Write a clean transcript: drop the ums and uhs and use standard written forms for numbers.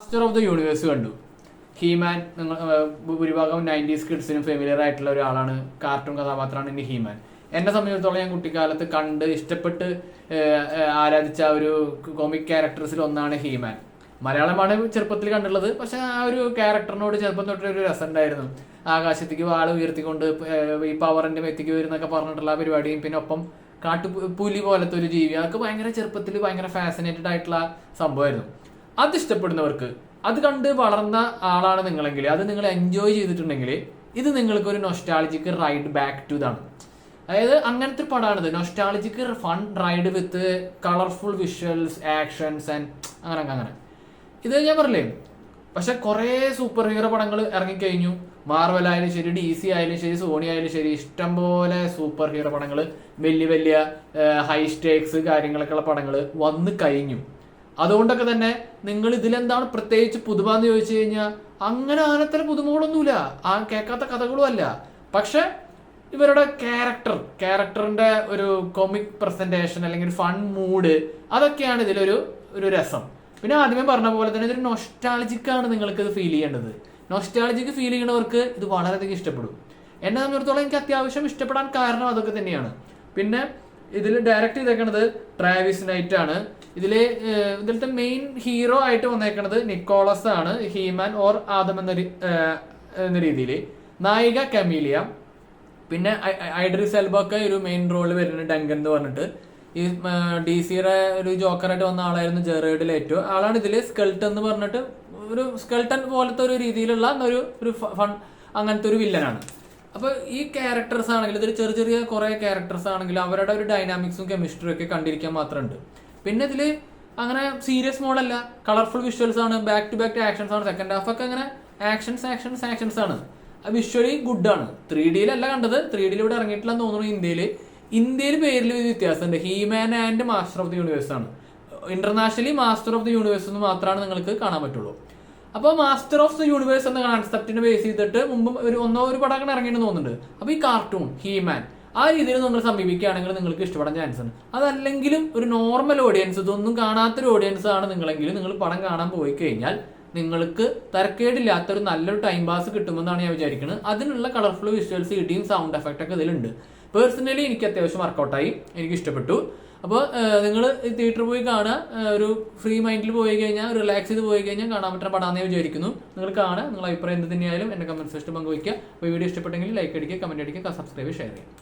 Master of the universe കണ്ടു. He-Man നിങ്ങൾ ഭൂരിഭാഗം 90s കിഡ്സിനും ഫെമിലിയർ ആയിട്ടുള്ള ഒരാളാണ്, കാർട്ടൂൺ കഥാപാത്രമാണ് ഇനി ഹീമാൻ. എന്നെ സംബന്ധിച്ചിടത്തോളം ഞാൻ കുട്ടിക്കാലത്ത് കണ്ട് ഇഷ്ടപ്പെട്ട് ആരാധിച്ച ഒരു കോമിക് ക്യാരക്ടേഴ്സിൽ ഒന്നാണ് ഹീമാൻ. മലയാളമാണ് ചെറുപ്പത്തിൽ കണ്ടുള്ളത്, പക്ഷെ ആ ഒരു ക്യാരക്ടറിനോട് ചെറുപ്പം തൊട്ടൊരു രസം ഉണ്ടായിരുന്നു. ആകാശത്തേക്ക് വാള് ഉയർത്തിക്കൊണ്ട് ഈ പവറിന്റെ മെത്തിക്ക് വരുന്നൊക്കെ പറഞ്ഞിട്ടുള്ള ആ പരിപാടിയും, പിന്നെ ഒപ്പം കാട്ടുപുലി പോലത്തെ ഒരു ജീവി, അതൊക്കെ ഭയങ്കര ചെറുപ്പത്തിൽ ഭയങ്കര ഫാസിനേറ്റഡ് ആയിട്ടുള്ള സംഭവമായിരുന്നു. അത് ഇഷ്ടപ്പെടുന്നവർക്ക്, അത് കണ്ട് വളർന്ന ആളാണ് നിങ്ങളെങ്കിൽ, അത് നിങ്ങൾ എൻജോയ് ചെയ്തിട്ടുണ്ടെങ്കിൽ ഇത് നിങ്ങൾക്ക് ഒരു നൊസ്റ്റാളജിക് റൈഡ് ബാക്ക് ടു ഇതാണ്. അതായത് അങ്ങനത്തെ ഒരു പടമാണിത്. Nostalgic fun ride with colourful visuals, actions and അങ്ങനെ. ഇത് ഞാൻ പറഞ്ഞില്ലേ, പക്ഷെ കുറേ സൂപ്പർ ഹീറോ പടങ്ങൾ ഇറങ്ങിക്കഴിഞ്ഞു. മാർവൽ ആയാലും ശരി, DC ആയാലും ശരി, സോണി ആയാലും ശരി, ഇഷ്ടംപോലെ സൂപ്പർ ഹീറോ പടങ്ങൾ, വലിയ ഹൈ സ്റ്റേക്സ് കാര്യങ്ങളൊക്കെയുള്ള പടങ്ങൾ വന്നു കഴിഞ്ഞു. അതുകൊണ്ടൊക്കെ തന്നെ നിങ്ങൾ ഇതിലെന്താണ് പ്രത്യേകിച്ച് പുതുമ എന്ന് ചോദിച്ചു കഴിഞ്ഞാൽ അങ്ങനെ ആനത്തര പുതുമകളൊന്നുമില്ല, കേൾക്കാത്ത കഥകളും അല്ല. പക്ഷെ ഇവരുടെ ക്യാരക്ടറിന്റെ ഒരു കോമിക് പ്രസന്റേഷൻ അല്ലെങ്കിൽ ഫൺ മൂഡ്, അതൊക്കെയാണ് ഇതിലൊരു രസം. പിന്നെ ആദ്യമേ പറഞ്ഞ പോലെ തന്നെ ഇതൊരു നൊസ്റ്റാളജിക്കാണ് നിങ്ങൾക്ക് ഇത് ഫീൽ ചെയ്യേണ്ടത്. നൊസ്റ്റാളജിക്ക് ഫീൽ ചെയ്യുന്നവർക്ക് ഇത് വളരെയധികം ഇഷ്ടപ്പെടും. എന്നെ സംബന്ധിച്ചിടത്തോളം എനിക്ക് അത്യാവശ്യം ഇഷ്ടപ്പെടാൻ കാരണം അതൊക്കെ തന്നെയാണ്. പിന്നെ ഇതിൽ ഡയറക്റ്റ് ചെയ്തേക്കണത് ട്രാവിസ് നൈറ്റ് ആണ്. ഇതിലത്തെ മെയിൻ ഹീറോ ആയിട്ട് വന്നേക്കണത് നിക്കോളസ് ആണ്, ഹീമാൻ ഓർ ആദം എന്ന രീതിയിൽ. നായിക കമീലിയ. പിന്നെ ഐഡ്രിസ് എൽബ ഒക്കെ ഒരു മെയിൻ റോള് വരുന്നുണ്ട്, ഡങ്കൻ എന്ന് പറഞ്ഞിട്ട്. ഈ DC-യുടെ ഒരു ജോക്കറായിട്ട് വന്ന ആളായിരുന്നു ജെറേഡ് ലെറ്റോ. ആളാണ് ഇതിൽ സ്കെൽട്ടൻ എന്ന് പറഞ്ഞിട്ട് ഒരു സ്കെൽട്ടൻ പോലത്തെ ഒരു രീതിയിലുള്ള ഒരു ഫൺ അങ്ങനത്തെ ഒരു വില്ലനാണ്. അപ്പൊ ഈ ക്യാരക്ടേഴ്സ് ആണെങ്കിൽ ഇതൊരു ചെറിയ കുറെ ക്യാരക്ടേഴ്സ് ആണെങ്കിൽ അവരുടെ ഒരു ഡൈനാമിക്സും കെമിസ്ട്രിയും ഒക്കെ കണ്ടിരിക്കാൻ മാത്രമുണ്ട്. പിന്നെ ഇതില് അങ്ങനെ സീരിയസ് മോഡല്ല, കളർഫുൾ വിഷ്വൽസ് ആണ്, ബാക്ക് ടു ബാക്ക് ആക്ഷൻസ് ആണ്. സെക്കൻഡ് ഹാഫ് ഒക്കെ അങ്ങനെ ആക്ഷൻസ് ആണ്. വിഷ്വലി ഗുഡ് ആണ്. 3D-ലല്ല കണ്ടത്, 3D ഇവിടെ ഇറങ്ങിയിട്ടില്ലെന്ന് തോന്നുന്നു. ഇന്ത്യയിൽ പേരിൽ ഒരു വ്യത്യാസമുണ്ട്. He Man and master of the universe ആണ്. Internationally master of the universe എന്ന് മാത്രമാണ് നിങ്ങൾക്ക് കാണാൻ പറ്റുള്ളൂ. അപ്പോൾ മാസ്റ്റർ ഓഫ് ദി യൂണിവേഴ്സ് എന്ന കോൺസെപ്റ്റിനെ ബേസ് ചെയ്തിട്ട് മുമ്പ് ഒരു പടം ഇറങ്ങിയിട്ട് തോന്നുന്നുണ്ട്. അപ്പോൾ ഈ കാർട്ടൂൺ ഹീമാൻ ആ രീതിയിൽ നിങ്ങൾ സമീപിക്കുകയാണെങ്കിൽ നിങ്ങൾക്ക് ഇഷ്ടപ്പെടാൻ ചാൻസ് ഉണ്ട്. അതല്ലെങ്കിലും ഒരു നോർമൽ ഓഡിയൻസ്, ഇതൊന്നും കാണാത്തൊരു ഓഡിയൻസ് ആണ് നിങ്ങളെങ്കിൽ നിങ്ങൾ പടം കാണാൻ പോയി കഴിഞ്ഞാൽ നിങ്ങൾക്ക് തരക്കേടില്ലാത്തൊരു നല്ലൊരു ടൈം പാസ് കിട്ടുമെന്നാണ് ഞാൻ വിചാരിക്കുന്നത്. അതിനുള്ള കളർഫുൾ വിഷ്വൽസ്, ഇടിയും സൗണ്ട് എഫക്റ്റ് ഒക്കെ ഇതിലുണ്ട്. പേഴ്സണലി എനിക്ക് അത്യാവശ്യം വർക്കൗട്ടായി, എനിക്ക് ഇഷ്ടപ്പെട്ടു. അപ്പോൾ നിങ്ങൾ തിയേറ്ററിൽ പോയി കാണുക, ഒരു ഫ്രീ മൈൻഡിൽ പോയി കഴിഞ്ഞാൽ, റിലാക്സ് ചെയ്ത് പോയി കഴിഞ്ഞാൽ കാണാൻ പറ്റുന്ന പടാന്ന് ഞാൻ വിചാരിക്കുന്നു. നിങ്ങൾ കാണുക, നിങ്ങളുടെ അഭിപ്രായം എന്ത് തന്നെയായാലും എന്റെ കമന്റ് സെക്ഷനിൽ പങ്കുവയ്ക്കുക. അപ്പോൾ വീഡിയോ ഇഷ്ടപ്പെട്ടെങ്കിൽ ലൈക്ക് അടിക്കുക, കമന്റ് അടിക്കുക, സബ്സ്ക്രൈബ്, ഷെയർ ചെയ്യുക.